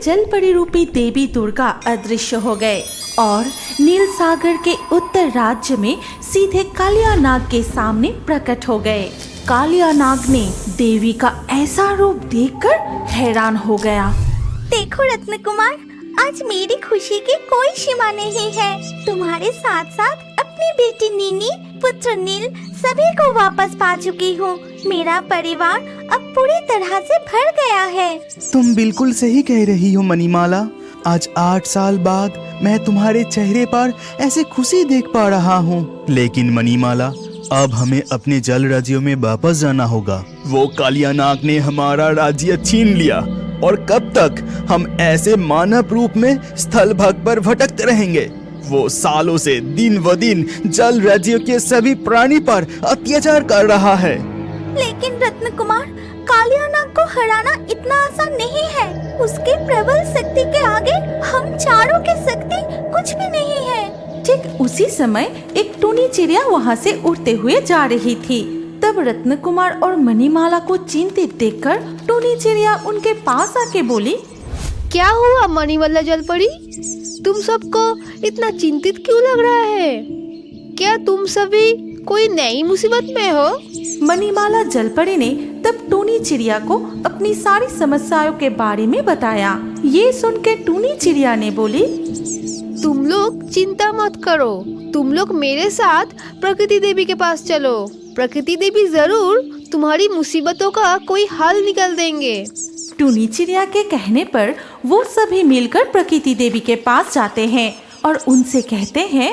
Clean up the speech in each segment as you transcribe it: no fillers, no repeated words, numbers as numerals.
जलपरी रूपी देवी दुर्गा अदृश्य हो गए और नील सागर के उत्तर राज्य में सीधे कालिया नाग के सामने प्रकट हो गए। कालिया नाग ने देवी का ऐसा रूप देखकर हैरान हो गया। देखो रत्न कुमार, आज मेरी खुशी की कोई सीमा नहीं है। तुम्हारे साथ साथ अपनी बेटी नीनी, पुत्र नील सभी को वापस पा चुकी हूँ। मेरा परिवार अब पूरी तरह से भर गया है। तुम बिल्कुल सही कह रही हो मणिमाला। आज 8 साल बाद मैं तुम्हारे चेहरे पर ऐसे खुशी देख पा रहा हूँ। लेकिन मणिमाला, अब हमें अपने जल राज्यों में वापस जाना होगा। वो कालिया नाग ने हमारा राज्य छीन लिया और कब तक हम ऐसे मानव रूप में स्थल भाग पर भटकते रहेंगे। वो सालों से दिन व दिन जल राज्यों के सभी प्राणी पर अत्याचार कर रहा है। लेकिन रत्न कुमार, कालिया नाग को हराना इतना आसान नहीं है। उसके प्रबल शक्ति के आगे हम चारों की शक्ति कुछ भी नहीं है। ठीक उसी समय एक टूनी चिड़िया वहाँ से उड़ते हुए जा रही थी। तब रत्न कुमार और मणिमाला को चिंतित देखकर टूनी चिड़िया उनके पास आके बोली, क्या हुआ मणिमाला जलपरी? तुम सबको इतना चिंतित क्यों लग रहा है? क्या तुम सभी कोई नई मुसीबत में हो? मणिमाला जलपरी ने तब टूनी चिड़िया को अपनी सारी समस्याओं के बारे में बताया। ये सुनकर टूनी चिड़िया ने बोली, तुम लोग चिंता मत करो। तुम लोग मेरे साथ प्रकृति देवी के पास चलो। प्रकृति देवी जरूर तुम्हारी मुसीबतों का कोई हल निकाल देंगे। टूनी चिड़िया के कहने पर वो सभी मिलकर प्रकृति देवी के पास जाते हैं और उनसे कहते हैं,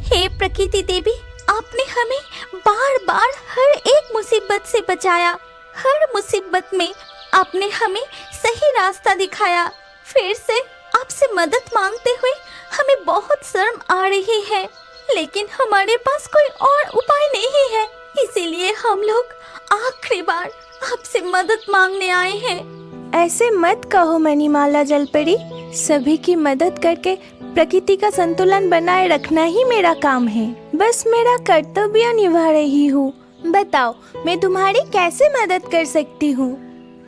हे प्रकृति देवी, आपने हमें बार बार हर एक मुसीबत से बचाया। हर मुसीबत में आपने हमें सही रास्ता दिखाया। फिर से आपसे मदद मांगते हुए हमें बहुत शर्म आ रही है, लेकिन हमारे पास कोई और उपाय नहीं है। इसीलिए हम लोग आखिरी बार आपसे मदद मांगने आए हैं। ऐसे मत कहो मणिमाला जलपरी। सभी की मदद करके प्रकृति का संतुलन बनाए रखना ही मेरा काम है। बस मेरा कर्तव्य निभा रही हूँ। बताओ, मैं तुम्हारी कैसे मदद कर सकती हूँ?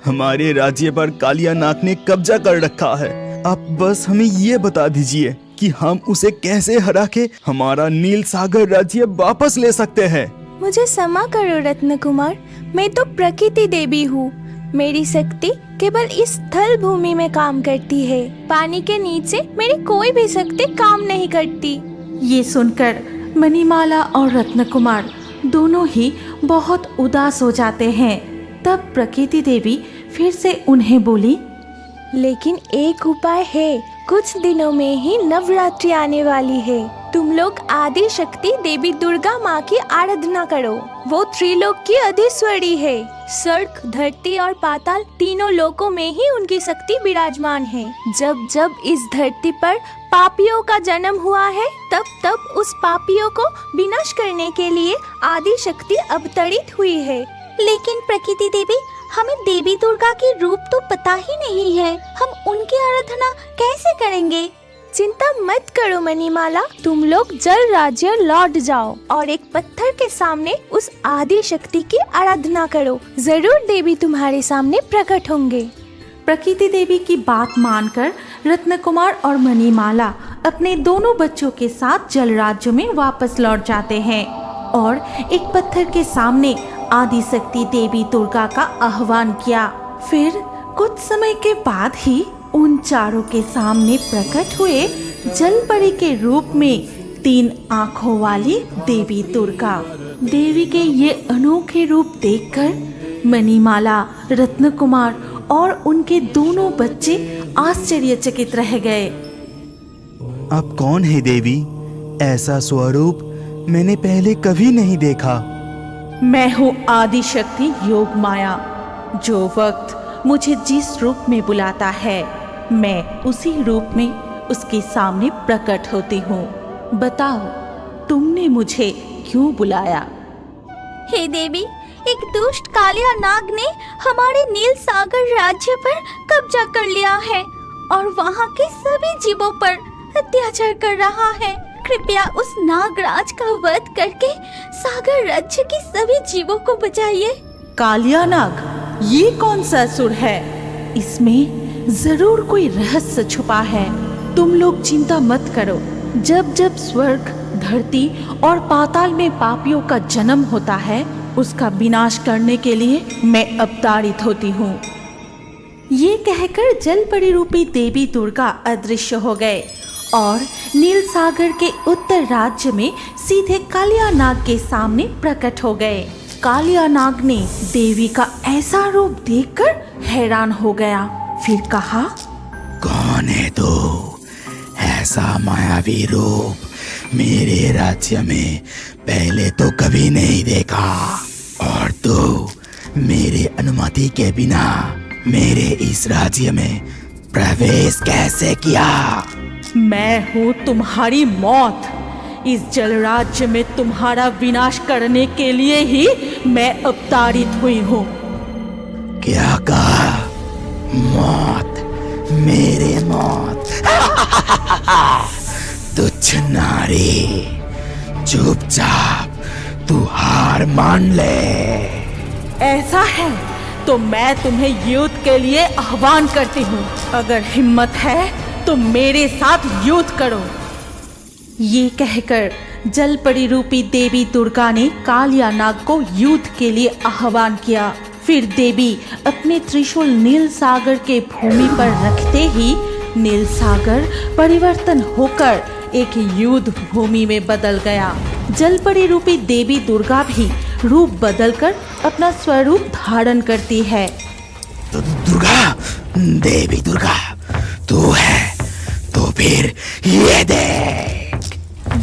हमारे राज्य पर कालिया नाग ने कब्जा कर रखा है। आप बस हमें ये बता दीजिए कि हम उसे कैसे हरा के हमारा नील सागर राज्य वापस ले सकते हैं। मुझे क्षमा करो रत्न कुमार, मैं तो प्रकृति देवी हूँ। मेरी शक्ति केवल इस स्थल भूमि में काम करती है। पानी के नीचे मेरी कोई भी शक्ति काम नहीं करती। ये सुनकर मणिमाला और रत्न कुमार दोनों ही बहुत उदास हो जाते हैं। तब प्रकृति देवी फिर से उन्हें बोली, लेकिन एक उपाय है। कुछ दिनों में ही नवरात्रि आने वाली है। तुम लोग आदि शक्ति देवी दुर्गा माँ की आराधना करो। वो त्रिलोक की अधीश्वरी है। स्वर्ग, धरती और पाताल तीनों लोकों में ही उनकी शक्ति विराजमान है। जब जब इस धरती पर पापियों का जन्म हुआ है, तब तब उस पापियों को विनाश करने के लिए आदि शक्ति अवतरित हुई है। लेकिन प्रकृति देवी, हमें देवी दुर्गा की रूप तो पता ही नहीं है। हम उनकी आराधना कैसे करेंगे? चिंता मत करो मणिमाला, तुम लोग जल राज्य लौट जाओ और एक पत्थर के सामने उस आदि शक्ति की आराधना करो। जरूर देवी तुम्हारे सामने प्रकट होंगे। प्रकृति देवी की बात मानकर रत्न कुमार और मणिमाला अपने दोनों बच्चों के साथ जल राज्य में वापस लौट जाते हैं और एक पत्थर के सामने आदि शक्ति देवी दुर्गा का आह्वान किया। फिर कुछ समय के बाद ही उन चारों के सामने प्रकट हुए जलपरी के रूप में 3 आँखों वाली देवी दुर्गा। देवी के ये अनोखे रूप देखकर मणिमाला, रत्न कुमार और उनके दोनों बच्चे आश्चर्यचकित रह गए। आप कौन है देवी? ऐसा स्वरूप मैंने पहले कभी नहीं देखा। मैं हूँ आदि शक्ति योग माया। जो वक्त मुझे जिस रूप में बुलाता है, मैं उसी रूप में उसके सामने प्रकट होती हूँ। बताओ, तुमने मुझे क्यों बुलाया? हे देवी, एक दुष्ट कालिया नाग ने हमारे नील सागर राज्य पर कब्जा कर लिया है और वहाँ के सभी जीवों पर अत्याचार कर रहा है। कृपया उस नागराज का वध करके सागर राज्य के सभी जीवों को बचाइए। कालिया नाग, ये कौन सा असुर है? इसमें जरूर कोई रहस्य छुपा है। तुम लोग चिंता मत करो। जब जब स्वर्ग, धरती और पाताल में पापियों का जन्म होता है, उसका विनाश करने के लिए मैं अवतारित होती हूँ। ये कहकर जलपरी रूपी देवी दुर्गा अदृश्य हो गए और नील सागर के उत्तर राज्य में सीधे कालिया नाग के सामने प्रकट हो गए। कालिया नाग ने देवी का ऐसा रूप देखकर हैरान हो गया। फिर कहा, कौन है तू? ऐसा मायावी रूप मेरे राज्य में पहले तो कभी नहीं देखा, और तू मेरे अनुमति के बिना मेरे इस राज्य में प्रवेश कैसे किया? मैं हूँ तुम्हारी मौत। इस जल राज्य में तुम्हारा विनाश करने के लिए ही मैं अवतारित हुई हूँ। क्या कहा? मौत? मेरे मौत? तुच्छ नारी, चुपचाप तू हार मान ले। ऐसा है तो मैं तुम्हें युद्ध के लिए आह्वान करती हूँ। अगर हिम्मत है तो मेरे साथ युद्ध करो। ये कहकर जलपरी रूपी देवी दुर्गा ने कालिया नाग को युद्ध के लिए आह्वान किया। फिर देवी अपने त्रिशूल नील सागर के भूमि पर रखते ही नील सागर परिवर्तन होकर एक युद्ध भूमि में बदल गया। जलपरी रूपी देवी दुर्गा भी रूप बदलकर अपना स्वरूप धारण करती है। दुर्गा, देवी दुर्गा, तू है तो फिर ये देख।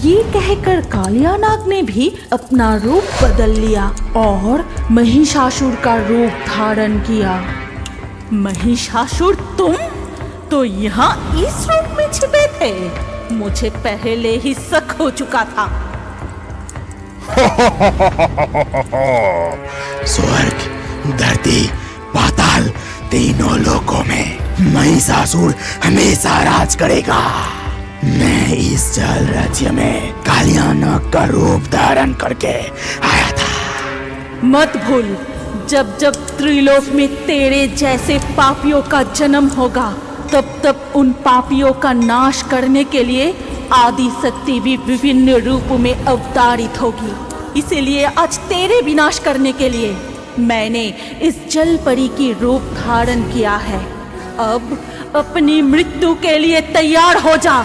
ये कहकर कालिया नाग ने भी अपना रूप बदल लिया और महिषासुर का रूप धारण किया। महिषासुर, तुम तो यहाँ इस रूप में छिपे थे। मुझे पहले ही शक हो चुका था। स्वर्ग, धरती, पाताल, तीनों लोकों में महिषासुर हमेशा राज करेगा। मैं इस जल राज्य में कालिया नाग का रूप धारण करके आया था। मत भूल, जब जब त्रिलोक में तेरे जैसे पापियों का जन्म होगा, तब तब उन पापियों का नाश करने के लिए आदि शक्ति भी विभिन्न रूपों में अवतारित होगी। इसीलिए आज तेरे विनाश करने के लिए मैंने इस जलपरी की रूप धारण किया है। अब अपनी मृत्यु के लिए तैयार हो जा।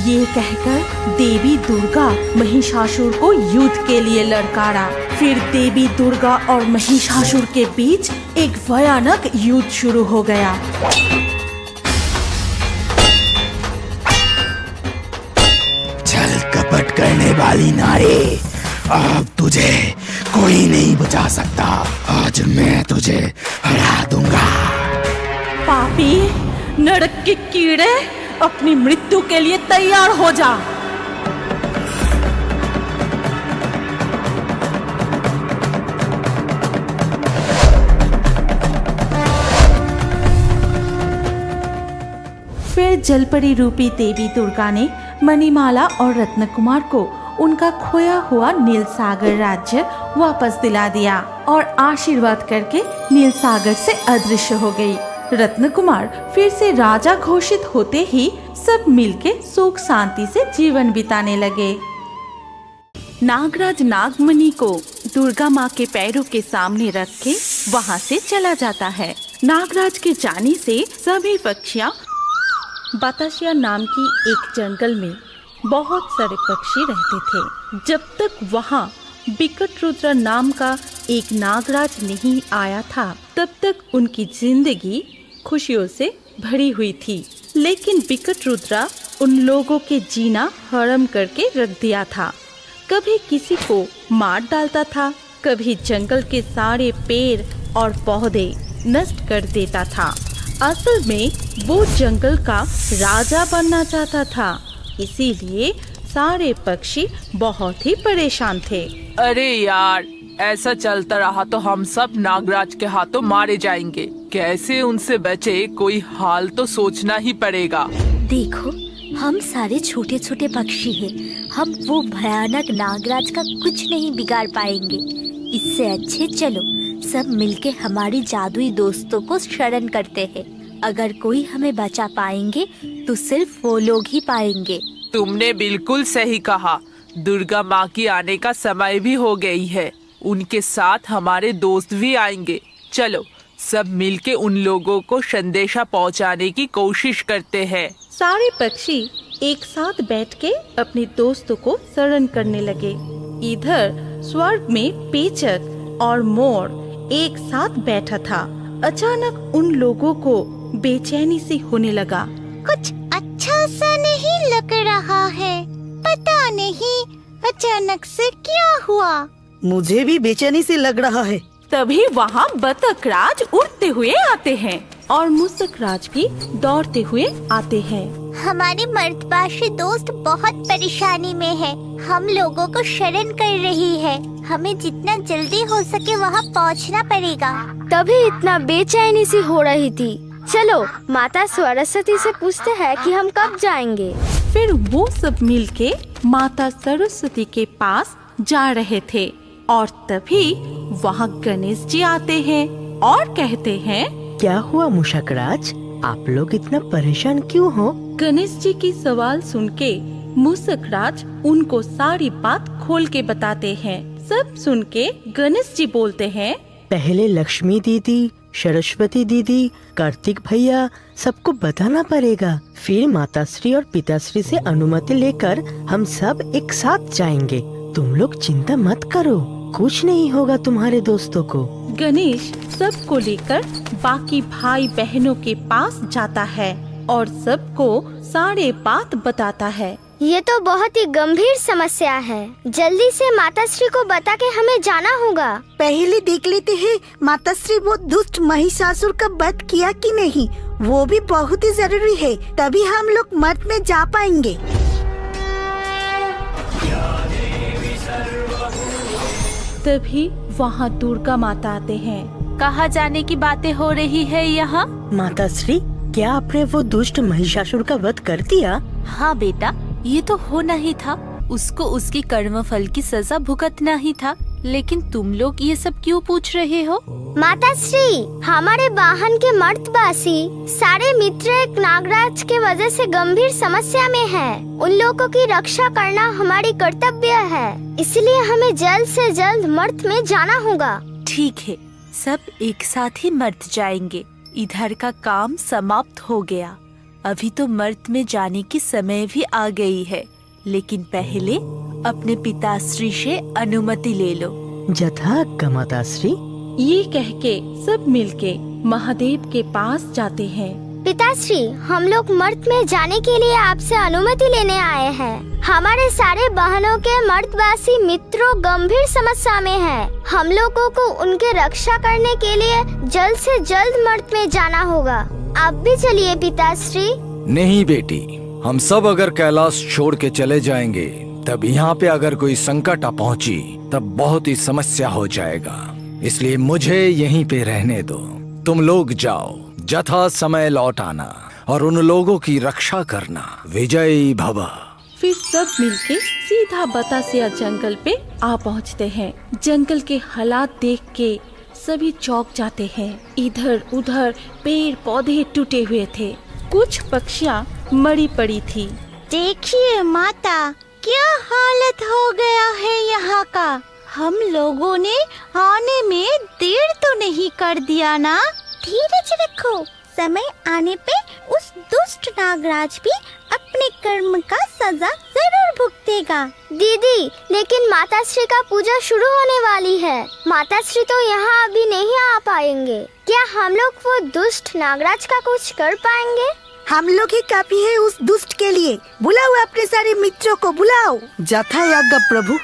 ये कहकर देवी दुर्गा महिषासुर को युद्ध के लिए ललकारा। फिर देवी दुर्गा और महिषासुर के बीच एक भयानक युद्ध शुरू हो गया। छल कपट करने वाली नारी, अब तुझे कोई नहीं बचा सकता। आज मैं तुझे हरा दूंगा। पापी, नरक के कीड़े, अपनी मृत्यु के लिए तैयार हो जा। फिर जलपरी रूपी देवी दुर्गा ने मणिमाला और रत्नकुमार को उनका खोया हुआ नील सागर राज्य वापस दिला दिया और आशीर्वाद करके नील सागर से अदृश्य हो गई। रत्नकुमार फिर से राजा घोषित होते ही सब मिलके सुख शांति से जीवन बिताने लगे। नागराज नागमणि को दुर्गा माँ के पैरों के सामने रख के वहाँ से चला जाता है। नागराज के जाने से सभी पक्षियाँ बतासिया नाम की एक जंगल में बहुत सारे पक्षी रहते थे। जब तक वहाँ बिकट रुद्र नाम का एक नागराज नहीं आया था, तब तक उनकी जिंदगी खुशियों से भरी हुई थी। लेकिन बिकट रुद्रा उन लोगों के जीना हराम करके रख दिया था। कभी किसी को मार डालता था, कभी जंगल के सारे पेड़ और पौधे नष्ट कर देता था। असल में वो जंगल का राजा बनना चाहता था, इसीलिए सारे पक्षी बहुत ही परेशान थे। अरे यार, ऐसा चलता रहा तो हम सब नागराज के हाथों मारे जाएंगे। कैसे उनसे बचे, कोई हाल तो सोचना ही पड़ेगा। देखो, हम सारे छोटे छोटे पक्षी हैं। हम वो भयानक नागराज का कुछ नहीं बिगाड़ पाएंगे। इससे अच्छे चलो सब मिलके हमारी जादुई दोस्तों को शरण करते हैं अगर कोई हमें बचा पाएंगे तो सिर्फ वो लोग ही पाएंगे। तुमने बिल्कुल सही कहा। दुर्गा माँ की आने का समय भी हो गई है। उनके साथ हमारे दोस्त भी आएंगे। चलो सब मिलके उन लोगों को संदेशा पहुँचाने की कोशिश करते हैं। सारे पक्षी एक साथ बैठ के अपने दोस्तों को शरण करने लगे। इधर स्वर्ग में पेचक और मोर एक साथ बैठा था। अचानक उन लोगों को बेचैनी सी होने लगा। कुछ अच्छा सा नहीं लग रहा है, पता नहीं अचानक से क्या हुआ। मुझे भी बेचैनी से लग रहा है। तभी वहाँ बतख राज उड़ते हुए आते हैं और मूसक राज भी दौड़ते हुए आते हैं। हमारे मर्दबाशी दोस्त बहुत परेशानी में है। हम लोगों को शरण कर रही है। हमें जितना जल्दी हो सके वहाँ पहुँचना पड़ेगा। तभी इतना बेचैनी सी हो रही थी। चलो माता सरस्वती से पूछते हैं कि हम कब जाएंगे। फिर वो सब मिलके माता सरस्वती के पास जा रहे थे और तभी वहाँ गणेश जी आते हैं और कहते हैं, क्या हुआ मूषकराज, आप लोग इतना परेशान क्यों हो? गणेश जी की सवाल सुन के मूसक राज उनको सारी बात खोल के बताते हैं। सब सुन के गणेश जी बोलते हैं, पहले लक्ष्मी दीदी, सरस्वती दीदी, कार्तिक भैया सबको बताना पड़ेगा। फिर माताश्री और पिताश्री से अनुमति लेकर हम सब एक साथ जाएंगे। तुम लोग चिंता मत करो, कुछ नहीं होगा तुम्हारे दोस्तों को। गणेश सबको लेकर बाकी भाई बहनों के पास जाता है और सबको सारे बात बताता है। ये तो बहुत ही गंभीर समस्या है। जल्दी से माताश्री को बता के हमें जाना होगा। पहले देख लेते हैं माताश्री वो दुष्ट महिषासुर का वध किया कि नहीं। वो भी बहुत ही जरूरी है, तभी हम लोग मठ में जा पाएंगे। तभी वहाँ दुर्गा माता आते हैं। कहाँ जाने की बातें हो रही है यहाँ? माताश्री, क्या आपने वो दुष्ट महिषासुर का वध कर दिया? हाँ बेटा, ये तो होना ही था। उसको उसकी कर्मफल की सजा भुगतना ही था। लेकिन तुम लोग ये सब क्यों पूछ रहे हो? माताश्री, हमारे वाहन के मर्दबासी सारे मित्र एक नागराज के वजह से गंभीर समस्या में हैं। उन लोगों की रक्षा करना हमारी कर्तव्य है, इसलिए हमें जल्द से जल्द मर्त में जाना होगा। ठीक है, सब एक साथ ही मर्त जाएंगे। इधर का काम समाप्त हो गया। अभी तो मर्त में जाने की समय भी आ गई है, लेकिन पहले अपने पिताश्री से अनुमति ले लो। जथाज्ञा माताश्री। ये कह के सब मिलके महादेव के पास जाते हैं। पिताश्री, हम लोग मर्त में जाने के लिए आपसे अनुमति लेने आए हैं। हमारे सारे बहनों के मर्दवासी मित्रों गंभीर समस्या में हैं। हम लोगों को उनके रक्षा करने के लिए जल्द से जल्द मर्त में जाना होगा। आप भी चलिए पिताश्री। नहीं बेटी, हम सब अगर कैलाश छोड़ के चले जाएंगे तब यहाँ पे अगर कोई संकट आ पहुँची तब बहुत ही समस्या हो जाएगा। इसलिए मुझे यहीं पे रहने दो। तुम लोग जाओ, जथा समय लौट आना और उन लोगों की रक्षा करना। विजयी भव। फिर सब मिलके सीधा बतासिया जंगल पे आ पहुँचते हैं। जंगल के हालात देख के सभी चौंक जाते हैं। इधर उधर पेड़ पौधे टूटे हुए थे, कुछ पक्षियाँ मरी पड़ी थी। देखिए माता, क्या हालत हो गया है यहाँ का। हम लोगों ने आने में देर तो नहीं कर दिया ना? धीरज रखो, समय आने पे उस दुष्ट नागराज भी अपने कर्म का सजा जरूर भुगतेगा। दीदी, लेकिन माताश्री का पूजा शुरू होने वाली है। माताश्री तो यहाँ अभी नहीं आ पाएंगे। क्या हम लोग वो दुष्ट नागराज का कुछ कर पाएंगे? हम लोग ही काफी है उस दुष्ट के लिए। बुलाओ अपने सारे मित्रों को, बुलाओ। जथाज्ञा प्रभु।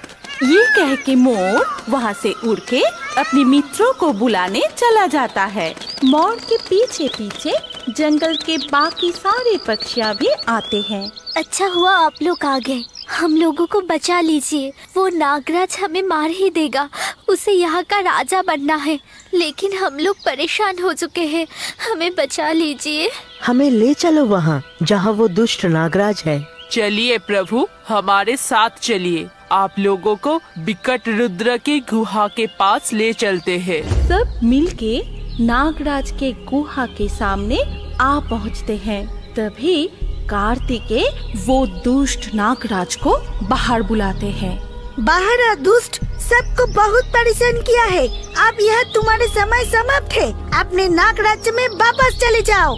ये कह के मोर वहाँ से उड़ के अपने मित्रों को बुलाने चला जाता है। मोर के पीछे पीछे जंगल के बाकी सारे पक्षियाँ भी आते हैं। अच्छा हुआ आप लोग आ गए। हम लोगों को बचा लीजिए। वो नागराज हमें मार ही देगा। उसे यहाँ का राजा बनना है, लेकिन हम लोग परेशान हो चुके हैं। हमें बचा लीजिए। हमें ले चलो वहाँ जहाँ वो दुष्ट नागराज है। चलिए प्रभु, हमारे साथ चलिए। आप लोगों को विकट रुद्र की गुहा के पास ले चलते हैं। सब मिलके नागराज के गुहा के सामने आ पहुंचते हैं। तभी कार्तिकेय वो दुष्ट नागराज को बाहर बुलाते हैं। बाहर आ दुष्ट, सबको बहुत परेशान किया है। अब यह तुम्हारे समय समाप्त है। अपने नाग राज्य में वापस चले जाओ।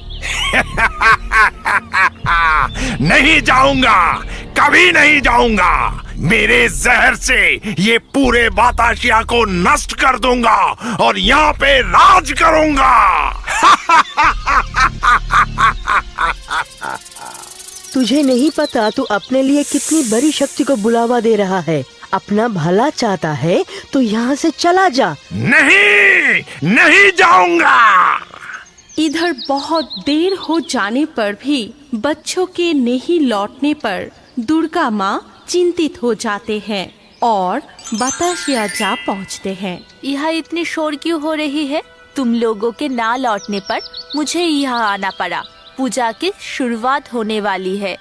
नहीं जाऊंगा, कभी नहीं जाऊंगा। मेरे जहर से ये पूरे बाताशिया को नष्ट कर दूंगा और यहाँ पे राज करूंगा। तुझे नहीं पता तू अपने लिए कितनी बड़ी शक्ति को बुलावा दे रहा है। अपना भला चाहता है तो यहाँ से चला जा। नहीं, नहीं जाऊंगा। इधर बहुत देर हो जाने पर भी बच्चों के नहीं लौटने पर दुर्गा माँ चिंतित हो जाते हैं और बताशिया जा पहुँचते हैं। यहाँ इतनी शोर क्यों हो रही है? तुम लोगों के ना लौटने पर मुझे यहाँ आना पड़ा। पूजा की शुरुआत होने वाली है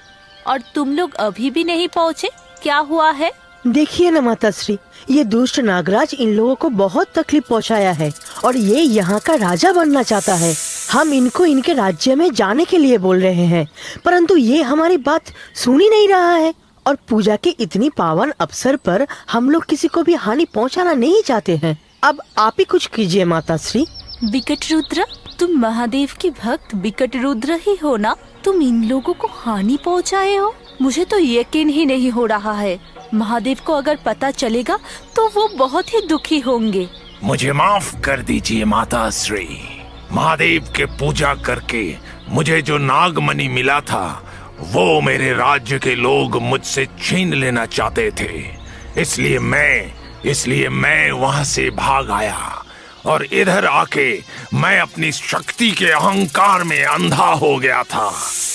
और तुम लोग अभी भी नहीं पहुँचे। क्या हुआ है? देखिए ना माताश्री, ये दुष्ट नागराज इन लोगों को बहुत तकलीफ पहुंचाया है और ये यहाँ का राजा बनना चाहता है। हम इनको इनके राज्य में जाने के लिए बोल रहे हैं, परंतु ये हमारी बात सुन ही नहीं रहा है। और पूजा के इतनी पावन अवसर पर हम लोग किसी को भी हानि पहुंचाना नहीं चाहते हैं। अब आप ही कुछ कीजिए माताश्री। विकट रुद्र, तुम महादेव के भक्त विकट रुद्र ही हो ना? तुम इन लोगों को हानि पहुंचाए हो? मुझे तो यकीन ही नहीं हो रहा है। महादेव को अगर पता चलेगा तो वो बहुत ही दुखी होंगे। मुझे माफ कर दीजिए माता श्री। महादेव के पूजा करके मुझे जो नागमणि मिला था वो मेरे राज्य के लोग मुझसे छीन लेना चाहते थे। इसलिए मैं वहां से भाग आया और इधर आके मैं अपनी शक्ति के अहंकार में अंधा हो गया था।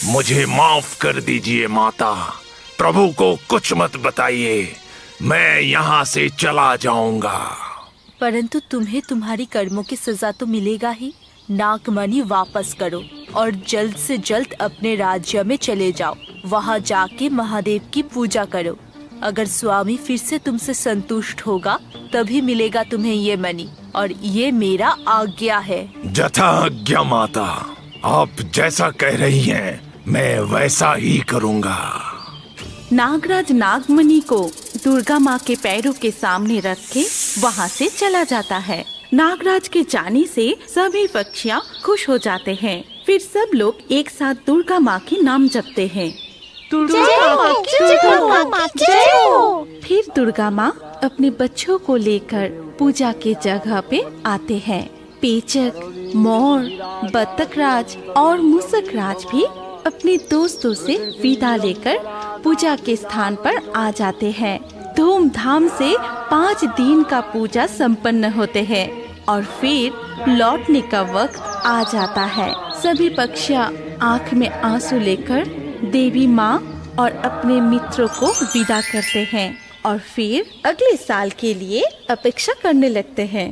मुझे माफ कर दीजिए माता। प्रभु को कुछ मत बताइए, मैं यहाँ से चला जाऊंगा। परंतु तुम्हें तुम्हारी कर्मों की सजा तो मिलेगा ही। नागमणि वापस करो और जल्द से जल्द अपने राज्य में चले जाओ। वहाँ जाके महादेव की पूजा करो। अगर स्वामी फिर से तुमसे संतुष्ट होगा तभी मिलेगा तुम्हें ये मणि, और ये मेरा आज्ञा है। जथा आज्ञा माता, आप जैसा कह रही हैं मैं वैसा ही करूँगा। नागराज नागमणि को दुर्गा माँ के पैरों के सामने रख के वहाँ से चला जाता है। नागराज के जाने से सभी पक्षियाँ खुश हो जाते हैं। फिर सब लोग एक साथ दुर्गा माँ के नाम जपते हैं। फिर दुर्गा माँ अपने बच्चों को लेकर पूजा के जगह पे आते हैं। पेचक, मोर, बत्तखराज और मूसकराज भी अपने दोस्तों से विदा लेकर पूजा के स्थान पर आ जाते हैं। धूमधाम से 5 दिन का पूजा संपन्न होते हैं और फिर लौटने का वक्त आ जाता है। सभी पक्षियाँ आँख में आंसू लेकर देवी माँ और अपने मित्रों को विदा करते हैं और फिर अगले साल के लिए अपेक्षा करने लगते हैं।